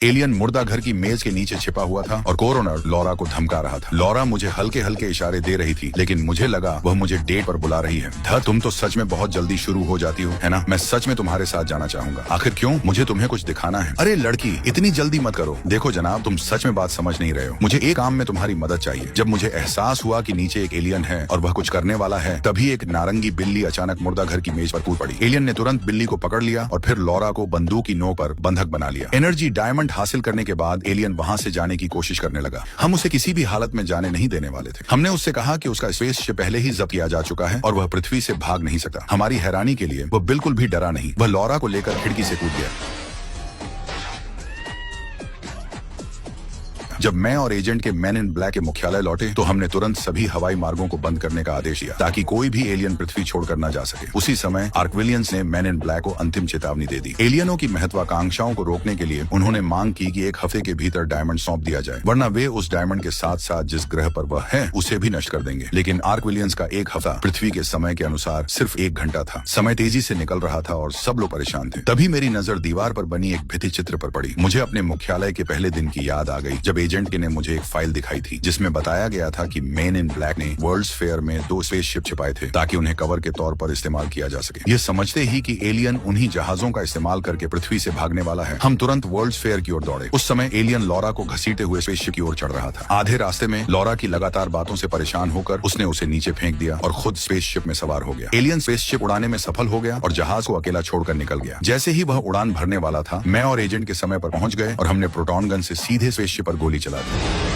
Alien मुर्दा घर की मेज के नीचे छिपा हुआ था और कोरोनर लॉरा को धमका रहा था। लॉरा मुझे हल्के हल्के इशारे दे रही थी, लेकिन मुझे लगा वह मुझे डेट पर बुला रही है। तुम तो सच में बहुत जल्दी शुरू हो जाती हो, है ना? मैं सच में तुम्हारे साथ जाना चाहूंगा। आखिर क्यों? मुझे तुम्हें कुछ दिखाना है। अरे लड़की, इतनी जल्दी मत करो। देखो जनाब, तुम सच में बात समझ नहीं रहे हो। मुझे एक काम में तुम्हारी मदद चाहिए। जब मुझे एहसास हुआ कि नीचे एक एलियन है और वह कुछ करने वाला है, तभी एक नारंगी बिल्ली अचानक मुर्दा घर की मेज पर कूद पड़ी। एलियन ने तुरंत बिल्ली को पकड़ लिया और फिर लॉरा को बंदूक की नोक पर बंधक बना लिया। एनर्जी डायमंड हासिल करने के बाद एलियन वहां से जाने की कोशिश करने लगा। हम उसे किसी भी हालत में जाने नहीं देने वाले थे। हमने उससे कहा कि उसका स्पेसशिप पहले ही जब्त किया जा चुका है और वह पृथ्वी से भाग नहीं सकता। हमारी हैरानी के लिए वह बिल्कुल भी डरा नहीं। वह लॉरा को लेकर खिड़की से कूद गया। जब मैं और एजेंट के मैन इन ब्लैक के मुख्यालय लौटे तो हमने तुरंत सभी हवाई मार्गों को बंद करने का आदेश दिया ताकि कोई भी एलियन पृथ्वी छोड़कर न जा सके। उसी समय आर्कविलियंस ने मैन इन ब्लैक को अंतिम चेतावनी दे दी। एलियनों की महत्वाकांक्षाओं को रोकने के लिए उन्होंने मांग की कि एक हफ्ते के भीतर डायमंड सौंप दिया जाए, वरना वे उस डायमंड के साथ साथ जिस ग्रह पर वह है उसे भी नष्ट कर देंगे। लेकिन आर्कविलियंस का एक हफ्ता पृथ्वी के समय के अनुसार सिर्फ 1 घंटा था। समय तेजी से निकल रहा था और सब लोग परेशान थे। तभी मेरी नजर दीवार पर बनी एक भित्ति चित्र पर पड़ी। मुझे अपने मुख्यालय के पहले दिन की याद आ गई जब एजेंट ने मुझे फाइल दिखाई थी जिसमें बताया गया था कि मैन इन ब्लैक ने वर्ल्ड्स फेयर में 2 स्पेसशिप छिपाए थे ताकि उन्हें कवर के तौर पर इस्तेमाल किया जा सके। ये समझते ही कि एलियन उन्हीं जहाजों का इस्तेमाल करके पृथ्वी से भागने वाला है, हम तुरंत वर्ल्ड्स फेयर की ओर दौड़े। उस समय एलियन लॉरा को घसीटे हुए स्पेसशिप की ओर चढ़ रहा था। आधे रास्ते में लॉरा की लगातार बातों से परेशान होकर उसने उसे नीचे फेंक दिया और खुद स्पेसशिप में सवार हो गया। एलियन स्पेसशिप उड़ाने में सफल हो गया और जहाज को अकेला छोड़कर निकल गया। जैसे ही वह उड़ान भरने वाला था, मैं और एजेंट के समय पर पहुंच गए और हमने प्रोटॉन गन से सीधे स्पेसशिप पर गोली चला दी।